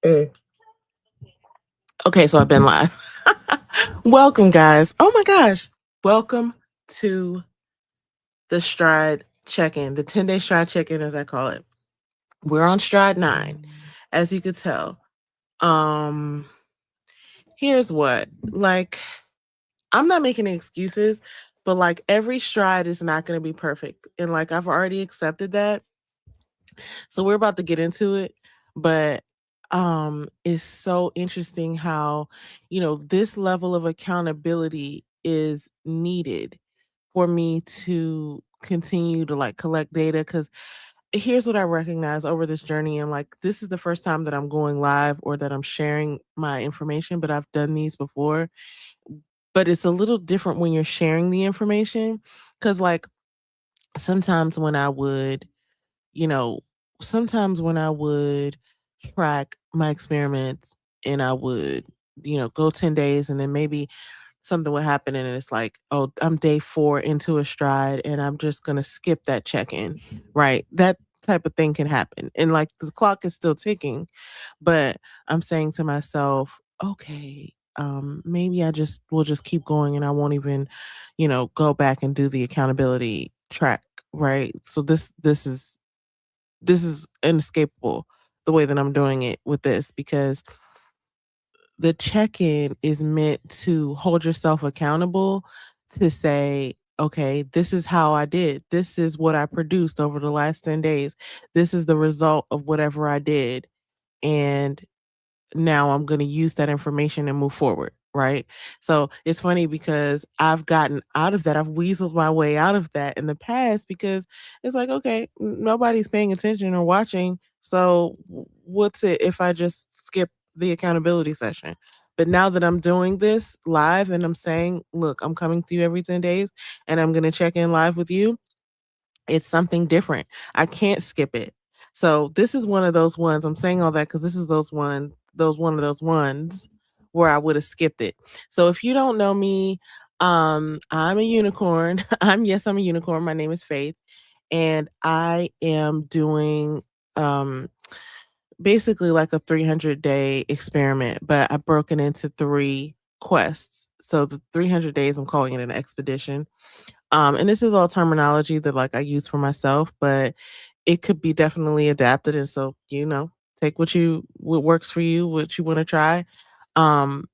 Mm. Okay, so I've been live. Welcome, guys. Oh my gosh. Welcome to the Stride check-in, the 10-day Stride check-in, as I call it. We're on Stride 9, as you could tell. Here's what, like, I'm not making excuses, but like every stride is not going to be perfect. And like I've already accepted that. So we're about to get into it, but it's so interesting how, this level of accountability is needed for me to continue to like collect data, cuz here's what I recognize over this journey, and like this is the first time that I'm going live or that I'm sharing my information, but I've done these before. But it's a little different when you're sharing the information, cuz like sometimes when I would you know, sometimes when I would track my experiments and I would, go 10 days and then maybe something would happen and it's like, oh, I'm day 4 into a stride and I'm just going to skip that check in, right? That type of thing can happen. And like the clock is still ticking, but I'm saying to myself, okay, maybe I just will just keep going and I won't even, go back and do the accountability track, right? So this is inescapable the way that I'm doing it with this, because the check-in is meant to hold yourself accountable, to say, okay, this is how I did. This is what I produced over the last 10 days. This is the result of whatever I did. And now I'm going to use that information and move forward. Right. So it's funny because I've gotten out of that. I've weaseled my way out of that in the past because it's like, okay, nobody's paying attention or watching. So what's it if I just skip the accountability session? But now that I'm doing this live and I'm saying, look, I'm coming to you every 10 days and I'm going to check in live with you, it's something different. I can't skip it. So this is one of those ones. I'm saying all that because this is those one of those ones where I would have skipped it. So if you don't know me, I'm a unicorn. I'm a unicorn. My name is Faith, and I am doing um basically like a 300-day experiment, but I broke it into 3 quests. So the 300 days, I'm calling it an expedition. And this is all terminology that like I use for myself, but it could be definitely adapted. And so, take what works for you, what you want to try. Um,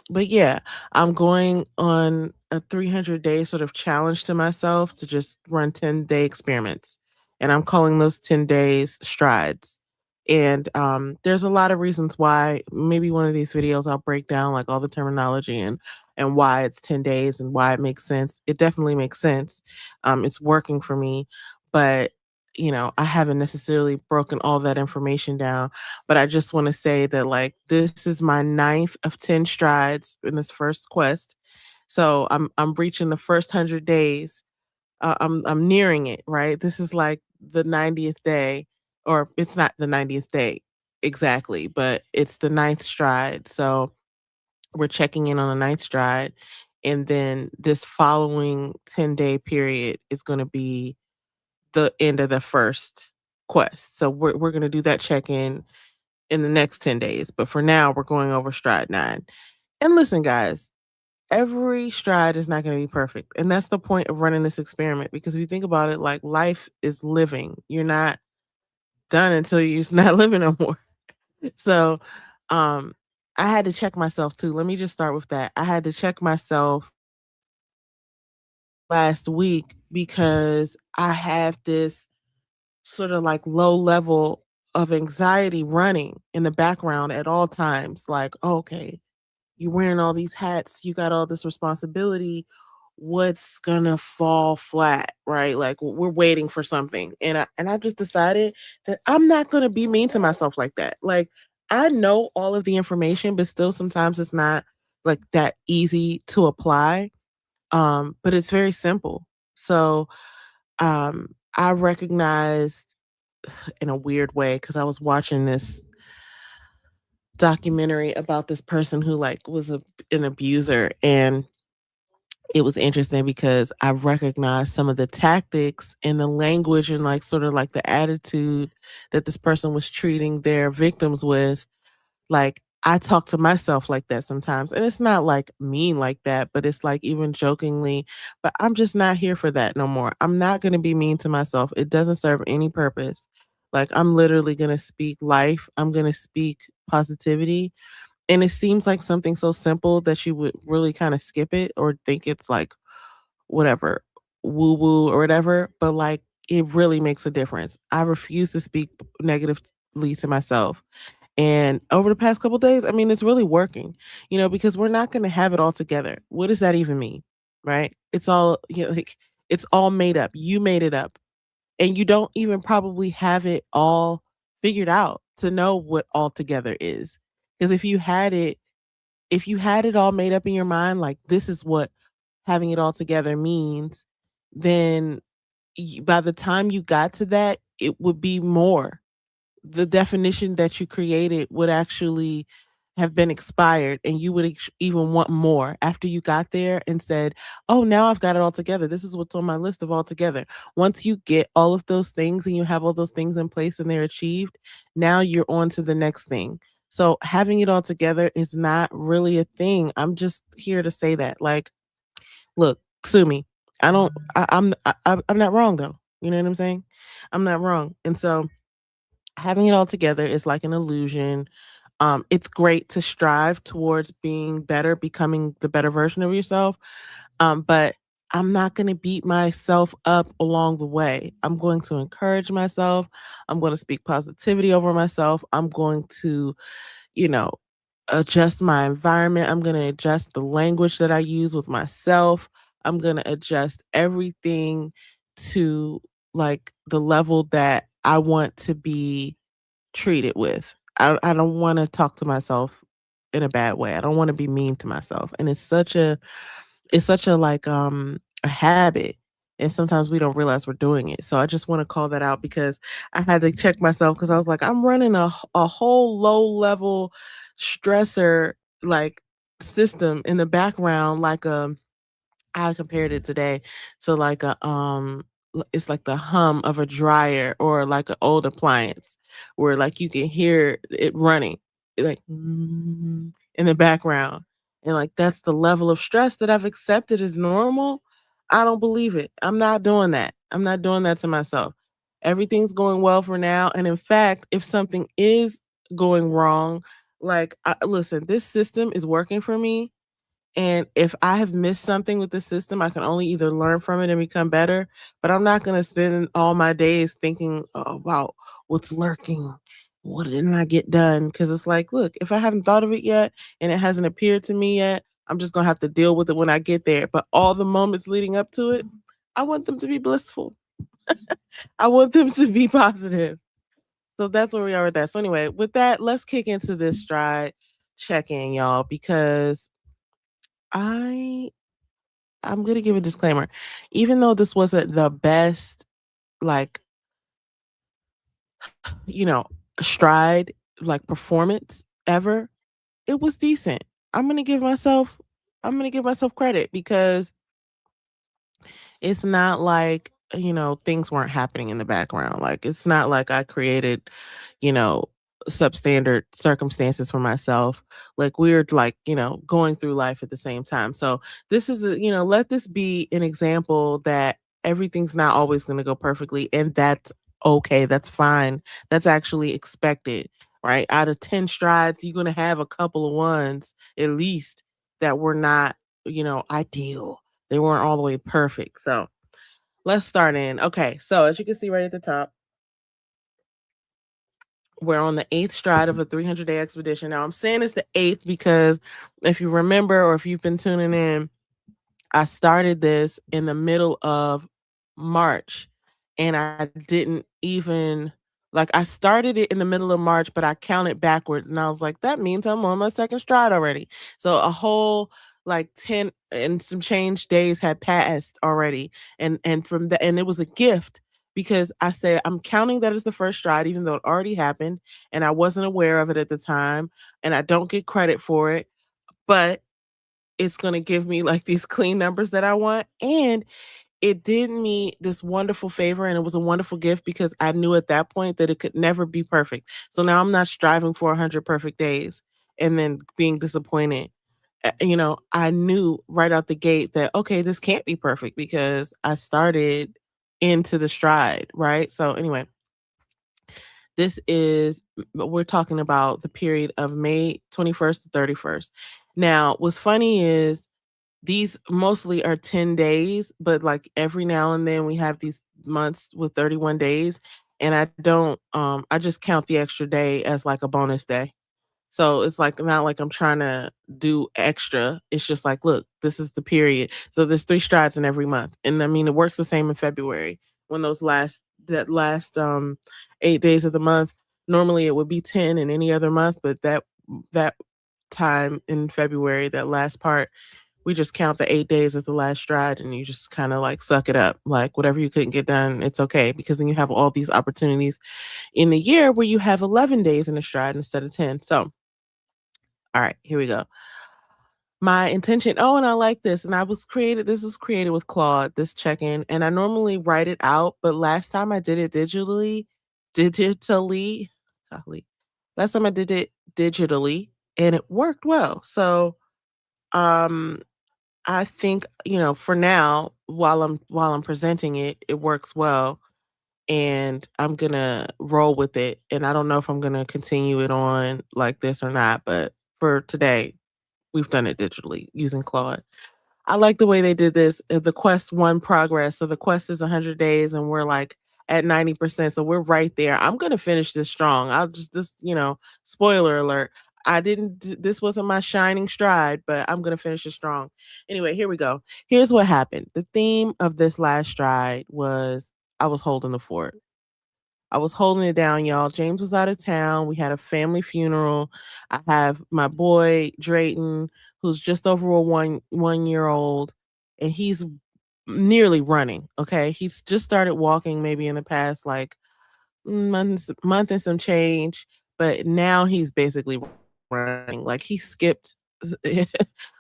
but yeah, I'm going on a 300-day sort of challenge to myself to just run 10-day experiments. And I'm calling those 10 days strides. And there's a lot of reasons why. Maybe one of these videos I'll break down like all the terminology and why it's 10 days and why it makes sense. It definitely makes sense. It's working for me, but I haven't necessarily broken all that information down. But I just want to say that like this is my ninth of 10 strides in this first quest. So I'm reaching the first 100 days. I'm nearing it, right? This is like the 90th day, or it's not the 90th day exactly, but it's the ninth stride. So we're checking in on the ninth stride. And then this following 10-day period is going to be the end of the first quest. So we're going to do that check in the next 10 days. But for now, we're going over stride 9. And listen, guys, every stride is not going to be perfect. And that's the point of running this experiment, because if you think about it, like life is living. You're not done until you're not living no more. So, um I had to check myself too. Let me just start with that. I had to check myself last week because I have this sort of like low level of anxiety running in the background at all times. Like, okay, you're wearing all these hats, you got all this responsibility. What's gonna fall flat, right? Like we're waiting for something. And I just decided that I'm not gonna be mean to myself like that. Like I know all of the information, but still sometimes it's not like that easy to apply. But it's very simple. So I recognized in a weird way because I was watching this documentary about this person who like was an abuser, and it was interesting because I recognized some of the tactics and the language and like sort of like the attitude that this person was treating their victims with Like, I talk to myself like that sometimes, and it's not, like, mean like that, but it's, like, even jokingly, but I'm just not here for that no more. I'm not gonna be mean to myself. It doesn't serve any purpose. Like, I'm literally gonna speak life. I'm gonna speak positivity, and it seems like something so simple that you would really kinda skip it or think it's, like, whatever, woo woo or whatever, but, like, it really makes a difference. I refuse to speak negatively to myself. And over the past couple days, I mean, it's really working, because we're not gonna have it all together. What does that even mean? Right? It's all, like, it's all made up. You made it up. And you don't even probably have it all figured out to know what all together is. Because if you had it all made up in your mind, like this is what having it all together means, then by the time you got to that, it would be more. The definition that you created would actually have been expired and you would even want more after you got there and said, "Oh, now I've got it all together. This is what's on my list of all together." Once you get all of those things and you have all those things in place and they're achieved, now you're on to the next thing. So having it all together is not really a thing. I'm just here to say that. Like, look, sue me. I don't I'm not wrong though. You know what I'm saying? I'm not wrong. And so having it all together is like an illusion. It's great to strive towards being better, becoming the better version of yourself. But I'm not going to beat myself up along the way. I'm going to encourage myself. I'm going to speak positivity over myself. I'm going to, you know, adjust my environment. I'm going to adjust the language that I use with myself. I'm going to adjust everything to like the level that I want to be treat it with. I don't wanna talk to myself in a bad way. I don't wanna be mean to myself, and it's such a, like, a habit, and sometimes we don't realize we're doing it. So I just wanna call that out because I had to check myself because I was like, "I'm running a whole low level stressor, like, system in the background like, I compared it today to like it's like the hum of a dryer or like an old appliance where like you can hear it running like in the background. And like that's the level of stress that I've accepted as normal. I don't believe it. I'm not doing that. I'm not doing that to myself. Everything's going well for now. And in fact, if something is going wrong, listen, this system is working for me, and if I have missed something with the system, I can only either learn from it and become better, but I'm not gonna spend all my days thinking about what's lurking. What didn't I get done? Because it's like, look, if I haven't thought of it yet and it hasn't appeared to me yet, I'm just gonna have to deal with it when I get there. But all the moments leading up to it, I want them to be blissful. I want them to be positive. So that's where we are with that. So anyway, with that, let's kick into this stride check-in, y'all, because I I'm gonna give a disclaimer. Even though this wasn't the best, like, you know, stride, like performance ever, it was decent. I'm gonna give myself I'm gonna give myself credit because it's not like, things weren't happening in the background. Like, it's not like I created, you know, substandard circumstances for myself. Like, we're like, going through life at the same time. So, this is, let this be an example that everything's not always going to go perfectly. And that's okay. That's fine. That's actually expected, right? Out of 10 strides, you're going to have a couple of ones at least that were not, ideal. They weren't all the way perfect. So let's start in. Okay. So as you can see right at the top, we're on the eighth stride of a 300-day expedition. Now I'm saying it's the eighth because if you remember or if you've been tuning in, I started this in the middle of March and I didn't even like I started it in the middle of March, but I counted backwards and I was like, that means I'm on my second stride already. So a whole like 10 and some change days had passed already. And from the and it was a gift because I said I'm counting that as the first stride, even though it already happened and I wasn't aware of it at the time, and I don't get credit for it. But it's gonna give me, like, these clean numbers that I want, and it did me this wonderful favor, and it was a wonderful gift because I knew at that point that it could never be perfect. So now I'm not striving for 100 perfect days and then being disappointed. I knew right out the gate that, okay, this can't be perfect because I started into the stride, right? So anyway, we're talking about the period of May 21st to 31st. Now, what's funny is these mostly are 10 days, but like every now and then we have these months with 31 days. And I just count the extra day as like a bonus day. So it's like not like I'm trying to do extra. It's just like, look, this is the period. So there's 3 strides in every month. And I mean, it works the same in February when that last 8 days of the month. Normally it would be 10 in any other month, but that time in February, that last part, we just count the 8 days as the last stride and you just kind of like suck it up. Like whatever you couldn't get done, it's okay because then you have all these opportunities in the year where you have 11 days in a stride instead of 10. So all right, here we go. My intention, oh, and I like this. And this was created with Claude, this check-in. And I normally write it out, but last time I did it digitally, golly, last time I did it digitally and it worked well. So um I think, for now, while I'm presenting it, it works well and I'm gonna roll with it. And I don't know if I'm gonna continue it on like this or not, but for today, we've done it digitally using Claude. I like the way they did this, the Quest 1 progress. So the Quest is 100 days and we're like at 90%. So we're right there. I'm going to finish this strong. Spoiler alert. This wasn't my shining stride, but I'm going to finish it strong. Anyway, here we go. Here's what happened. The theme of this last stride was I was holding the fort. I was holding it down, y'all. James was out of town. We had a family funeral. I have my boy Drayton, who's just over a one year old, and he's nearly running. Okay, he's just started walking maybe in the past like month and some change, but now he's basically running. Like he skipped.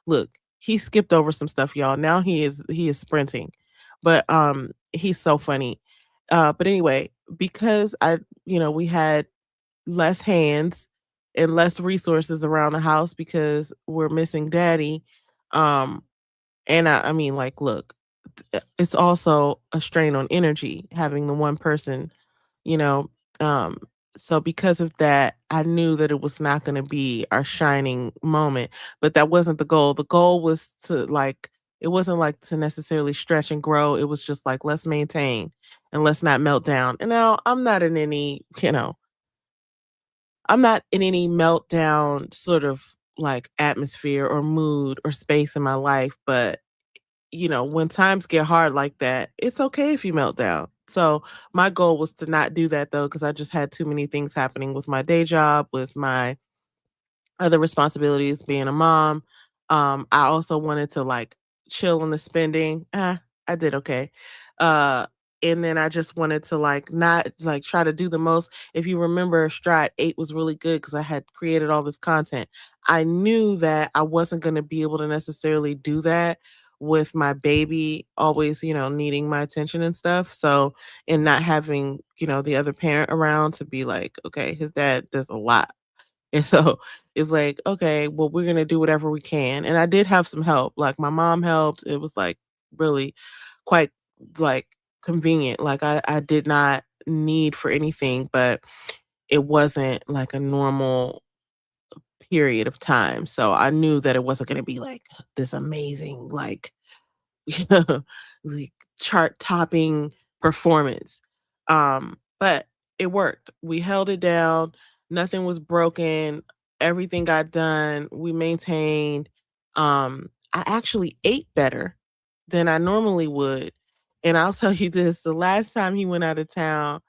Look, he skipped over some stuff, y'all. Now he is sprinting, but he's so funny. But anyway, because we had less hands and less resources around the house because we're missing daddy. Um, and I mean, like, look, it's also a strain on energy having the one person, you know. Um, so because of that, I knew that it was not going to be our shining moment, but that wasn't the goal. The goal was to like, it wasn't like to necessarily stretch and grow. It was just like, let's maintain and let's not melt down. And now I'm not in any meltdown sort of like atmosphere or mood or space in my life, but when times get hard like that, it's okay if you melt down. So my goal was to not do that though, because I just had too many things happening with my day job, with my other responsibilities, being a mom. I also wanted to like chill on the spending. I did okay. Uh, and then I just wanted to like not like try to do the most. If you remember, Stride 8 was really good because I had created all this content. I knew that I wasn't going to be able to necessarily do that with my baby always, needing my attention and stuff. So, and not having, the other parent around to be like, okay, his dad does a lot and so it's like, okay, well, we're gonna do whatever we can. And I did have some help. Like my mom helped. It was like really quite like convenient. Like I did not need for anything, but it wasn't like a normal period of time. So I knew that it wasn't gonna be like this amazing, like like chart topping performance. But it worked. We held it down. Nothing was broken. Everything got done. We maintained. I actually ate better than I normally would. And I'll tell you this, the last time he went out of town,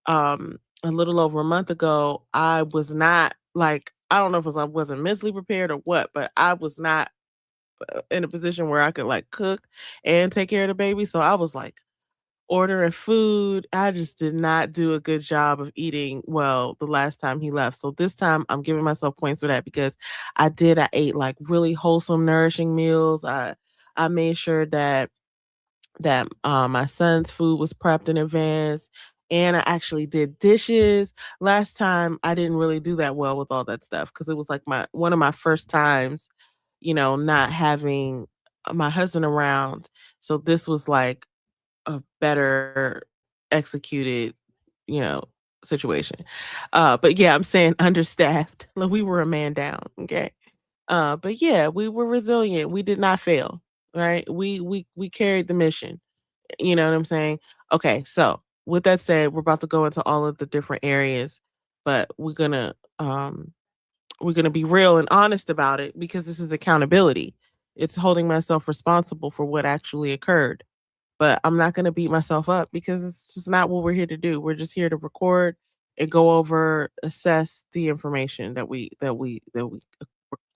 a little over a month ago, I was not like, I don't know if it was I wasn't mentally prepared or what, but I was not in a position where I could like cook and take care of the baby. So I was like ordering food. I just did not do a good job of eating well the last time he left. So this time I'm giving myself points for that because I ate like really wholesome, nourishing meals. I made sure that that my son's food was prepped in advance, and I actually did dishes. Last time I didn't really do that well with all that stuff because it was like my one of my first times, not having my husband around. So this was like a better executed, you know, situation. But yeah, I'm saying understaffed. Like, we were a man down, okay? But yeah, we were resilient. We did not fail, right? We carried the mission. You know what I'm saying? Okay, so with that said, we're about to go into all of the different areas, but we're gonna be real and honest about it because this is accountability. It's holding myself responsible for what actually occurred. But I'm not gonna beat myself up because it's just not what we're here to do. We're just here to record and go over, assess the information that we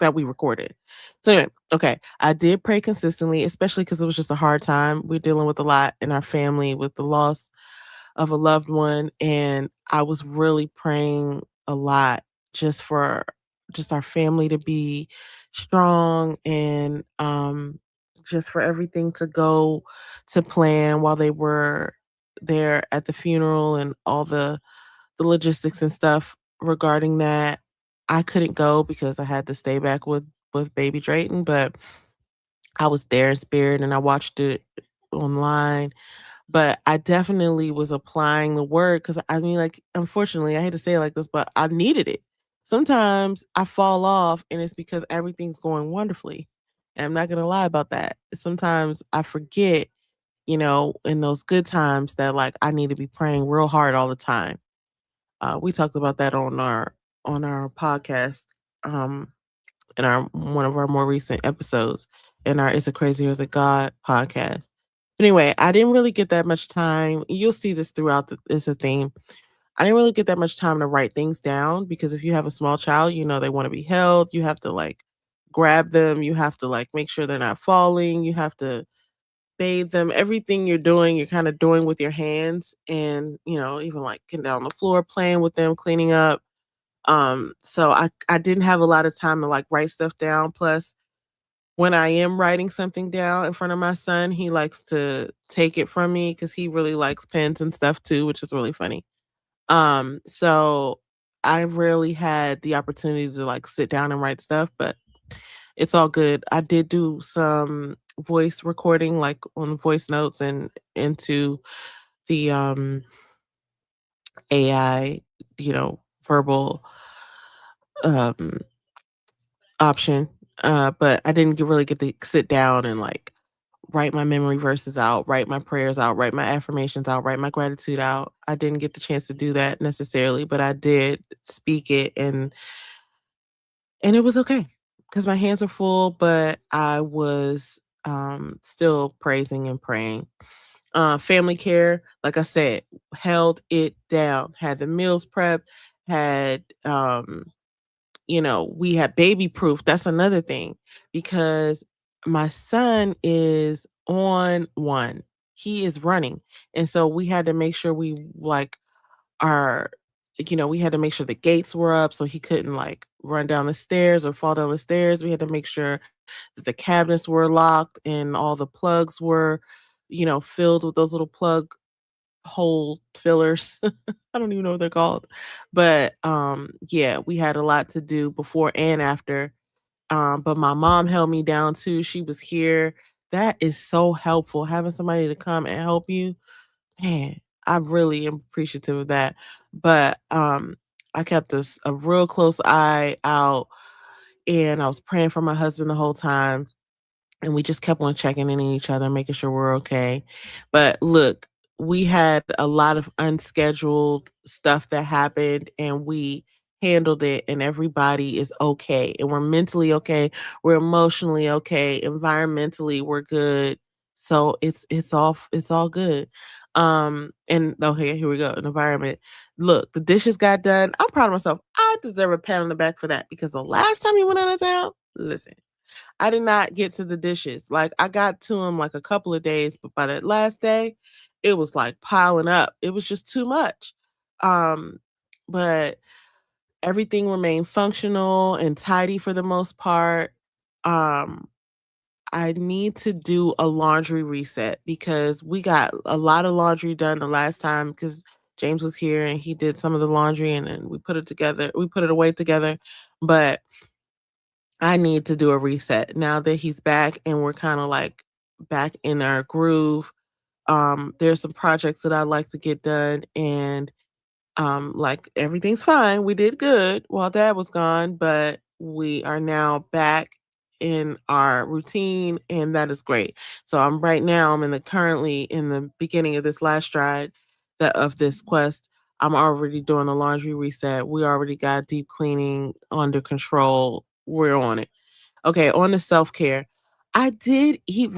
recorded. So anyway, okay, I did pray consistently, especially because it was just a hard time. We're dealing with a lot in our family with the loss of a loved one, and I was really praying a lot just for just our family to be strong and just for everything to go to plan while they were there at the funeral and all the logistics and stuff regarding that. I couldn't go because I had to stay back with baby Drayton, but I was there in spirit and I watched it online. But I definitely was applying the word because I mean, like, unfortunately, I hate to say it like this, but I needed it. Sometimes I fall off and it's because everything's going wonderfully. And I'm not gonna lie about that. Sometimes I forget, in those good times that like I need to be praying real hard all the time. We talked about that on our podcast, um, in our one of our more recent episodes in our "Is It Crazy or Is It God" podcast. Anyway, I didn't really get that much time. You'll see this throughout it's a theme. I didn't really get that much time to write things down because if you have a small child, they want to be held. You have to like grab them. You have to like make sure they're not falling. You have to bathe them. Everything you're doing, you're kind of doing with your hands and, even like getting down on the floor, playing with them, cleaning up. So I didn't have a lot of time to like write stuff down. Plus, when I am writing something down in front of my son, he likes to take it from me because he really likes pens and stuff too, which is really funny. So I rarely had the opportunity to like sit down and write stuff, but it's all good. I did do some voice recording, like on voice notes and into the AI, verbal um option. But I didn't really get to sit down and like write my memory verses out, write my prayers out, write my affirmations out, write my gratitude out. I didn't get the chance to do that necessarily, but I did speak it and it was okay because my hands were full, but I was still praising and praying. Family care, like I said, held it down, had the meals prepped, had we had baby proof. That's another thing because my son is on one. He is running. And so we had to make sure we like our we had to make sure the gates were up so he couldn't like run down the stairs or fall down the stairs. We had to make sure that the cabinets were locked and all the plugs were, filled with those little plug hole fillers. I don't even know what they're called. But yeah, we had a lot to do before and after. But my mom held me down too. She was here. That is so helpful. Having somebody to come and help you, man, I really am appreciative of that. But I kept a real close eye out and I was praying for my husband the whole time and we just kept on checking in on each other, making sure we're okay. But look, we had a lot of unscheduled stuff that happened and we handled it and everybody is okay. And we're mentally okay, we're emotionally okay, environmentally we're good. So it's all good. And okay, here we go. An environment. Look, the dishes got done. I'm proud of myself. I deserve a pat on the back for that because the last time he went out of town, listen, I did not get to the dishes. Like, I got to them, like, a couple of days, but by that last day, it was, like, piling up. It was just too much. Um, but everything remained functional and tidy for the most part. Um, I need to do a laundry reset because we got a lot of laundry done the last time because James was here and he did some of the laundry and then we put it together. We put it away together. But I need to do a reset now that he's back and we're kind of like back in our groove. There's some projects that I'd like to get done and like everything's fine. We did good while dad was gone, but we are now back in our routine and that is great. So I'm currently in the beginning of this last stride that of this quest. I'm already doing a laundry reset. We already got deep cleaning under control. We're on it. Okay, on the self-care. I did eat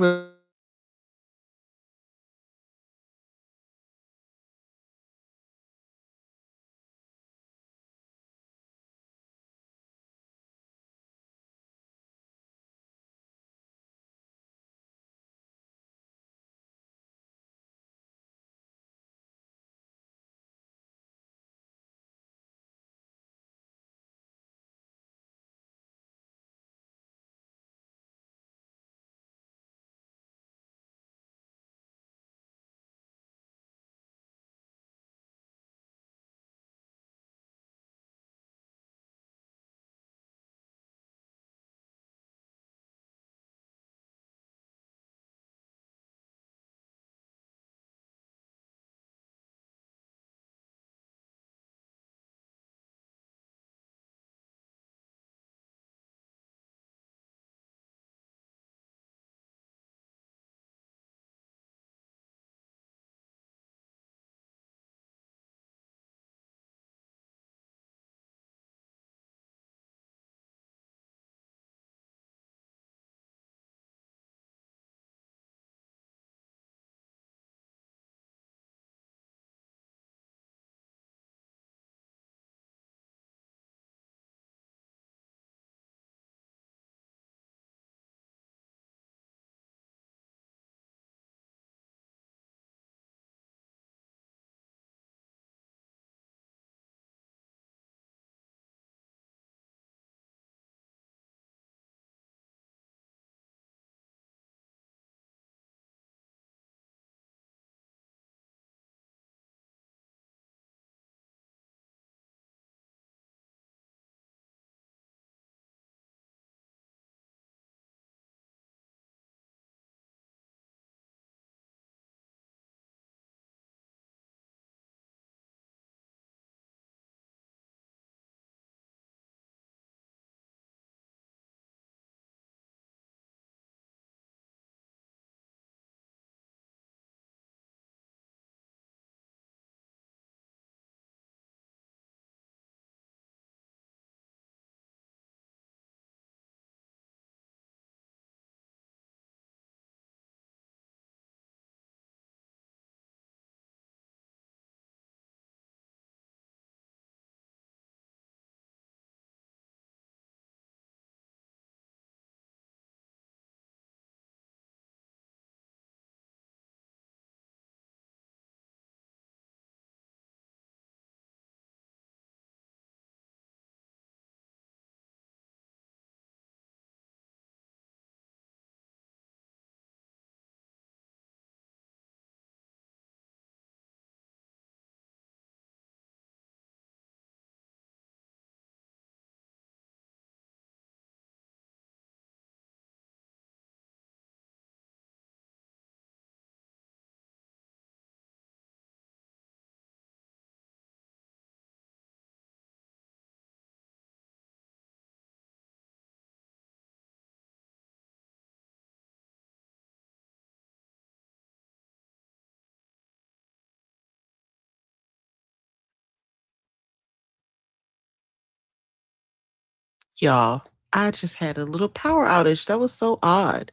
y'all. I just had a little power outage. That was so odd.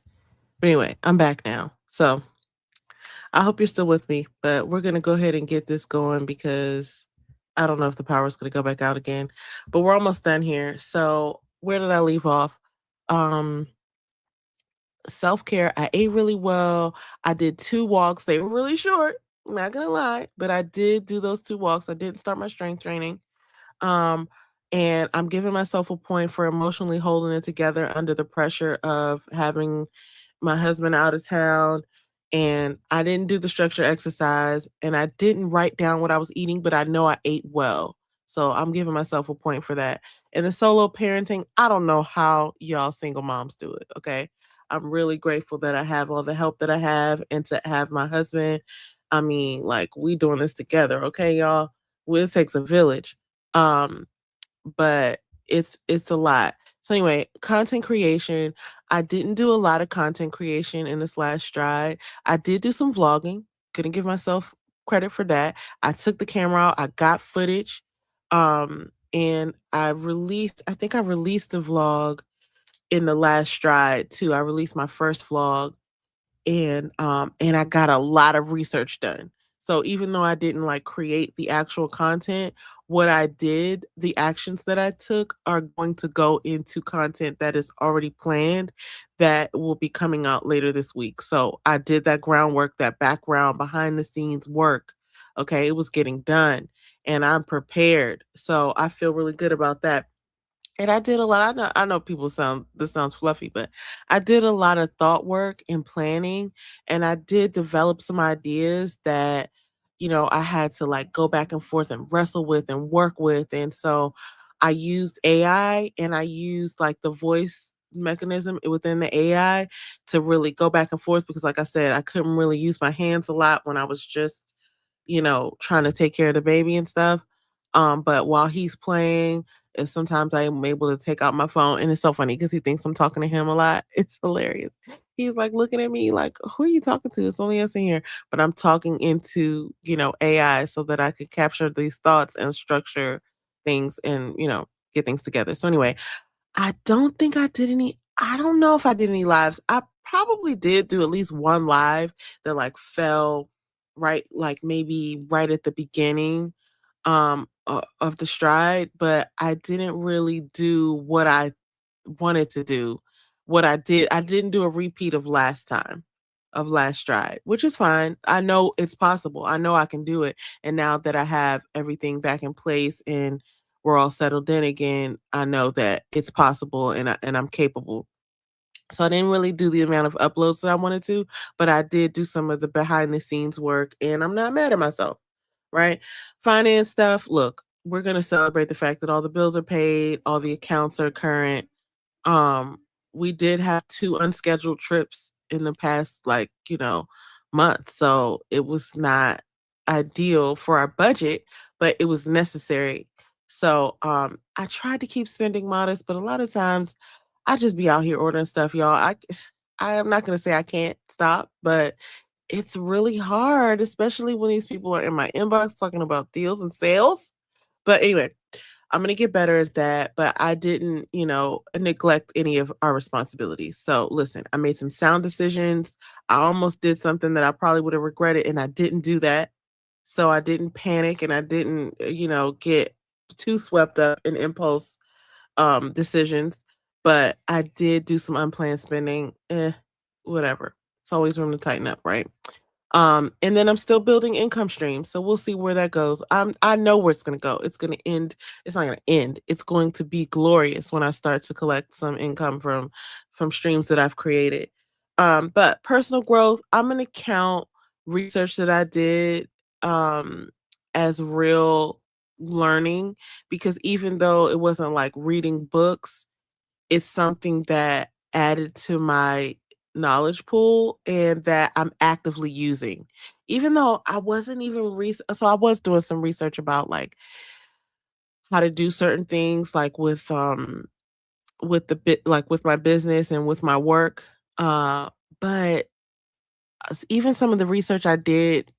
But anyway, I'm back now. So I hope you're still with me, but we're gonna go ahead and get this going because I don't know if the power is gonna go back out again. But we're almost done here. So where did I leave off? Um, self-care. I ate really well. I did 2 walks. They were really short. I'm not gonna lie, but I did do those 2 walks. I didn't start my strength training. Um, and I'm giving myself a point for emotionally holding it together under the pressure of having my husband out of town, and I didn't do the structure exercise, and I didn't write down what I was eating, but I know I ate well. So I'm giving myself a point for that. And the solo parenting, I don't know how y'all single moms do it, okay? I'm really grateful that I have all the help that I have and to have my husband. I mean, like we doing this together, okay, y'all? Well, it takes a village. Um, but it's a lot. So anyway, content creation. I didn't do a lot of content creation in this last stride. I did do some vlogging. Couldn't give myself credit for that. I took the camera out, I got footage. And I think I released the vlog in the last stride too. I released my first vlog and I got a lot of research done. So even though I didn't like create the actual content, what I did, the actions that I took are going to go into content that is already planned that will be coming out later this week. So I did that groundwork, that background behind the scenes work. Okay, it was getting done and I'm prepared. So I feel really good about that. And I did a lot. I know people sound this sounds fluffy, but I did a lot of thought work and planning, and I did develop some ideas that, I had to like go back and forth and wrestle with and work with. And so I used AI and I used like the voice mechanism within the AI to really go back and forth because like I said, I couldn't really use my hands a lot when I was just, trying to take care of the baby and stuff. But while he's playing, and sometimes I am able to take out my phone, and it's so funny because he thinks I'm talking to him a lot. It's hilarious. He's like looking at me like, "Who are you talking to? It's only us in here." But I'm talking into, AI so that I could capture these thoughts and structure things and, get things together. So anyway, I don't know if I did any lives. I probably did do at least one live that like fell right like maybe right at the beginning of the stride, but I didn't really do what I wanted to do. What I didn't do a repeat of last time, of last stride, which is fine. I know it's possible. I know I can do it. And now that I have everything back in place and we're all settled in again, I know that it's possible and I'm capable. So I didn't really do the amount of uploads that I wanted to, but I did do some of the behind the scenes work and I'm not mad at myself, right? Finance stuff, look, we're going to celebrate the fact that all the bills are paid, all the accounts are current. um, we did have 2 unscheduled trips in the past, like, month, so it was not ideal for our budget, but it was necessary. So, I tried to keep spending modest, but a lot of times I just be out here ordering stuff, y'all. I am not gonna say I can't stop, but it's really hard, especially when these people are in my inbox talking about deals and sales. But anyway, I'm gonna get better at that, but I didn't, neglect any of our responsibilities. So listen, I made some sound decisions. I almost did something that I probably would have regretted, and I didn't do that. So I didn't panic and I didn't, get too swept up in impulse decisions. But I did do some unplanned spending. Whatever. It's always room to tighten up, right? And then I'm still building income streams, so we'll see where that goes. I know where it's gonna go. It's gonna end. It's not gonna end. It's going to be glorious when I start to collect some income from streams that I've created. But personal growth, I'm gonna count research that I did um as real learning because even though it wasn't like reading books, it's something that added to my knowledge pool and that I'm actively using. Even though I wasn't even so I was doing some research about like how to do certain things like with the bit like with my business and with my work. But even some of the research I did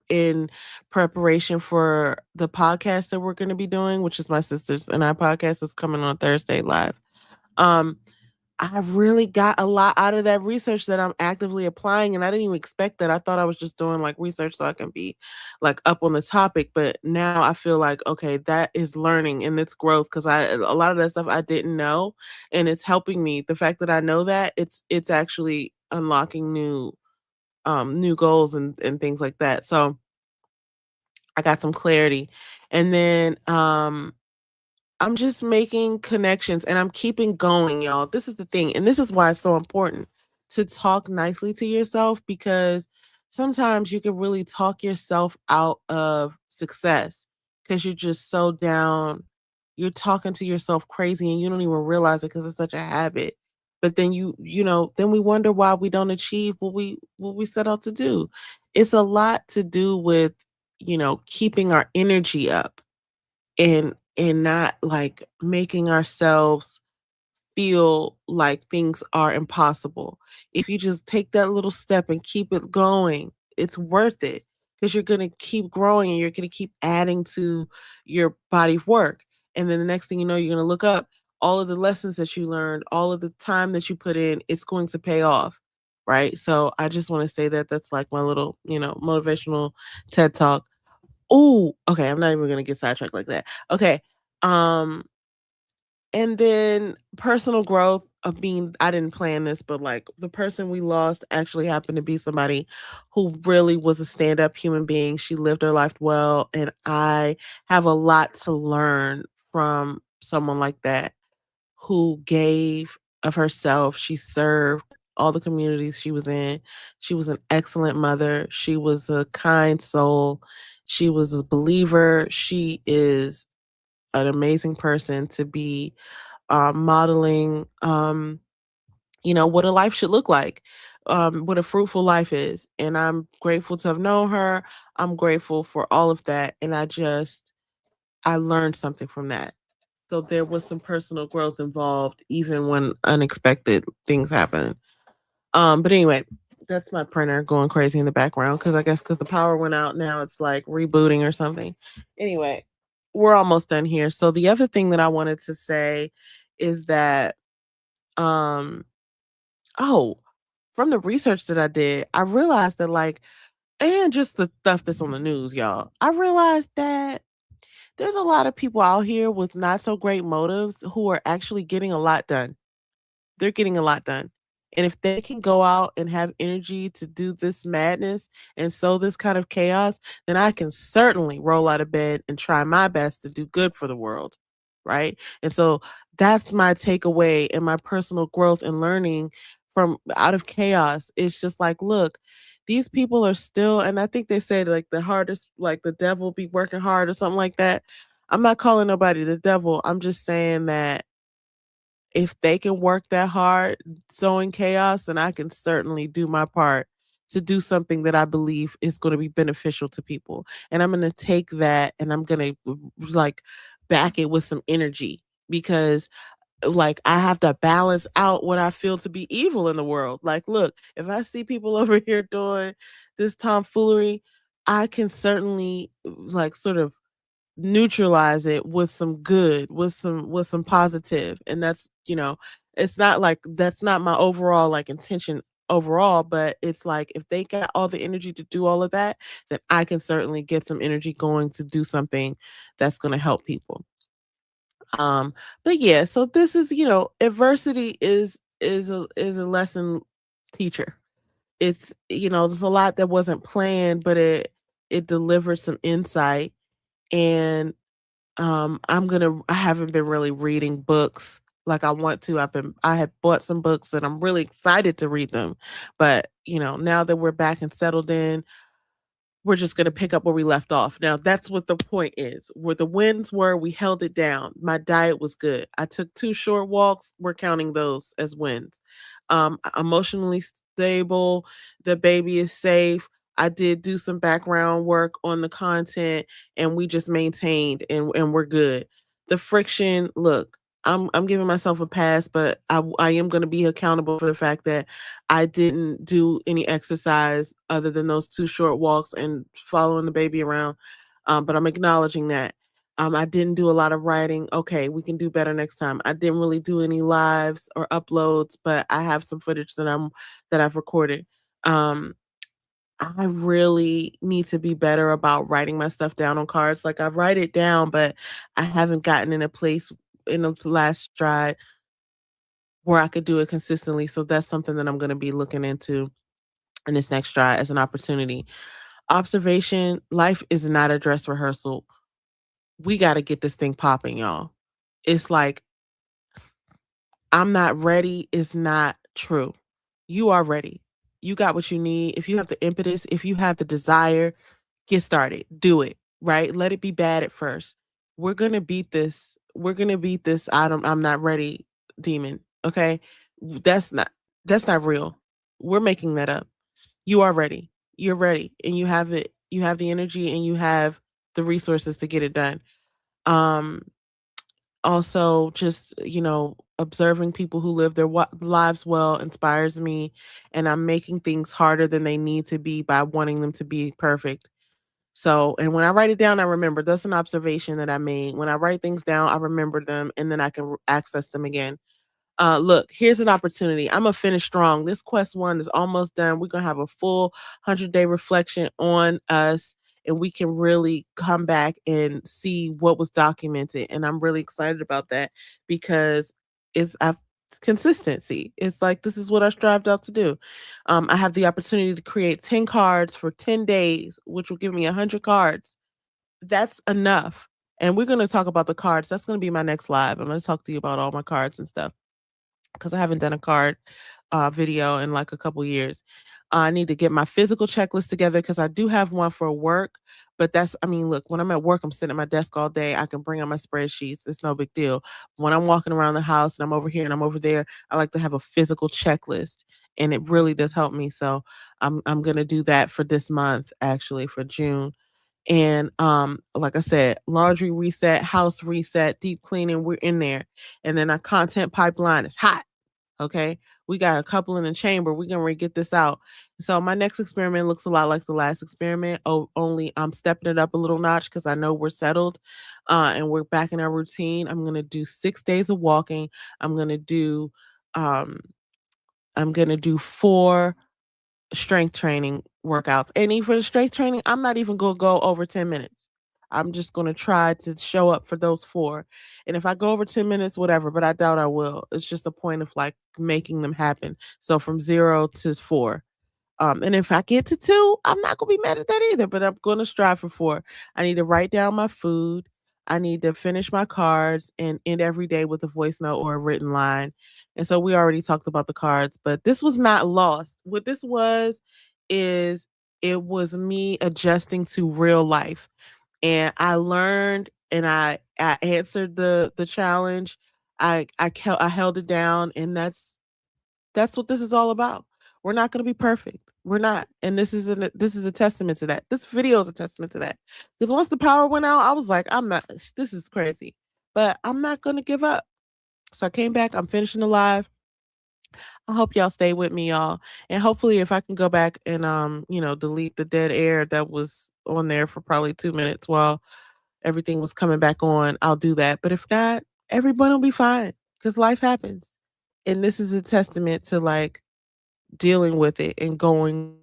in preparation for the podcast that we're going to be doing, which is my sisters and I podcast is coming on Thursday live. Um I really got a lot out of that research that I'm actively applying, and I didn't even expect that. I thought I was just doing like research so I can be like up on the topic, but now I feel like okay, that is learning and it's growth because I a lot of that stuff I didn't know, and it's helping me. The fact that I know that it's actually unlocking new goals and things like that. So I got some clarity, and then I'm just making connections and I'm keeping going, y'all. This is the thing, and this is why it's so important. to talk nicely to yourself because sometimes you can really talk yourself out of success because you're just so down. You're talking to yourself crazy and you don't even realize it because it's such a habit. But then then we wonder why we don't achieve what we set out to do. It's a lot to do with, keeping our energy up and not like making ourselves feel like things are impossible. If you just take that little step and keep it going, it's worth it because you're going to keep growing and you're going to keep adding to your body of work. And then the next thing you know, you're going to look up all of the lessons that you learned, all of the time that you put in, it's going to pay off. Right. So I just want to say that that's like my little, motivational TED talk. Oh, okay. I'm not even going to get sidetracked like that. Okay. Um, and then personal growth of being I didn't plan this, but, like, the person we lost actually happened to be somebody who really was a stand-up human being. She lived her life well, and I have a lot to learn from someone like that who gave of herself. She served all the communities she was in. She was an excellent mother. She was a kind soul. She was a believer. She is an amazing person to be modeling, what a life should look like, what a fruitful life is. And I'm grateful to have known her. I'm grateful for all of that. And I learned something from that. So there was some personal growth involved, even when unexpected things happen. But anyway, that's my printer going crazy in the background because I guess because the power went out, now it's like rebooting or something. Anyway, we're almost done here. So the other thing that I wanted to say is that um oh, from the research that I did, I realized that and just the stuff that's on the news, y'all. I realized that there's a lot of people out here with not so great motives who are actually getting a lot done. They're getting a lot done. And if they can go out and have energy to do this madness and sow this kind of chaos, then I can certainly roll out of bed and try my best to do good for the world. Right. And so that's my takeaway and my personal growth and learning from out of chaos. It's just like, look, these people are still, and I think they said like the hardest, like the devil be working hard or something like that. I'm not calling nobody the devil. I'm just saying that if they can work that hard sowing chaos, then I can certainly do my part to do something that I believe is going to be beneficial to people. And I'm going to take that and I'm going to like back it with some energy because like I have to balance out what I feel to be evil in the world. Like, look, if I see people over here doing this tomfoolery, I can certainly like sort of neutralize it with some good, with some positive. And that's, it's not like that's not my overall like intention overall, but it's like if they got all the energy to do all of that, then I can certainly get some energy going to do something that's going to help people. Um but yeah, so this is, adversity is a lesson teacher. It's, there's a lot that wasn't planned, but it delivered some insight. And I haven't been really reading books like I want to. I have bought some books and I'm really excited to read them. But, now that we're back and settled in, we're just going to pick up where we left off. Now, that's what the point is. Where the wins were, we held it down. My diet was good. I took 2 short walks. We're counting those as wins. Emotionally stable. The baby is safe. I did do some background work on the content and we just maintained and we're good. The friction, look, I'm giving myself a pass, but I am going to be accountable for the fact that I didn't do any exercise other than those 2 short walks and following the baby around, but I'm acknowledging that. I didn't do a lot of writing. Okay, we can do better next time. I didn't really do any lives or uploads, but I have some footage that I've recorded. Um, I really need to be better about writing my stuff down on cards. Like I write it down, but I haven't gotten in a place in the last stride where I could do it consistently. So that's something that I'm going to be looking into in this next try as an opportunity. Observation, life is not a dress rehearsal. We got to get this thing popping, y'all. It's like, I'm not ready is not true. You are ready. You got what you need. If you have the impetus, if you have the desire, get started. Do it, right? Let it be bad at first. We're going to beat this. We're going to beat this I'm not ready demon, okay? That's not that's not real. We're making that up. You are ready. You're ready and you have it. You have the energy and you have the resources to get it done. Um Also just, observing people who live their lives well inspires me, and I'm making things harder than they need to be by wanting them to be perfect. So, and when I write it down, I remember. That's an observation that I made. When I write things down, I remember them and then I can access them again. Look, here's an opportunity. I'm gonna finish strong. This quest one is almost done. We're gonna have a full 100-day reflection on us, and we can really come back and see what was documented. And I'm really excited about that because I've consistency. It's like this is what I strived out to do. I have the opportunity to create 10 cards for 10 days, which will give me 100 cards. That's enough. And we're gonna talk about the cards. That's gonna be my next live. I'm gonna talk to you about all my cards and stuff because I haven't done a card video in like a couple years. I need to get my physical checklist together because I do have one for work. But I mean, look, when I'm at work, I'm sitting at my desk all day. I can bring out my spreadsheets. It's no big deal. When I'm walking around the house and I'm over here and I'm over there, I like to have a physical checklist. And it really does help me. So I'm gonna do that for this month, actually, for June. And like I said, laundry reset, house reset, deep cleaning, we're in there. And then our content pipeline is hot. Okay. We got a couple in the chamber. We're gonna get this out. So my next experiment looks a lot like the last experiment. Oh, only I'm stepping it up a little notch because I know we're settled and we're back in our routine. I'm gonna do 6 days of walking. I'm gonna do um I'm gonna do 4 strength training workouts. And even for the strength training, I'm not even gonna go over 10 minutes. I'm just gonna try to show up for those 4. And if I go over 10 minutes, whatever, but I doubt I will. It's just a point of like making them happen. So from 0 to 4. And if I get to 2, I'm not gonna be mad at that either, but I'm gonna strive for 4. I need to write down my food. I need to finish my cards and end every day with a voice note or a written line. And so we already talked about the cards, but this was not lost. What this was is it was me adjusting to real life. And I learned and I answered the challenge. I held it down and that's what this is all about. We're not gonna be perfect. We're not. And this is a testament to that. This video is a testament to that. Because once the power went out, I was like, I'm not this is crazy. But I'm not gonna give up. So I came back. I'm finishing the live. I hope y'all stay with me, y'all. And hopefully if I can go back and delete the dead air that was on there for probably 2 minutes while everything was coming back on, I'll do that. But if not, everyone will be fine because life happens. And this is a testament to like dealing with it and going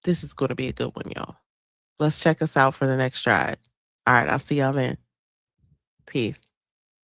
this is gonna be a good one, y'all. Let's check us out for the next stride. All right, I'll see y'all then. Peace.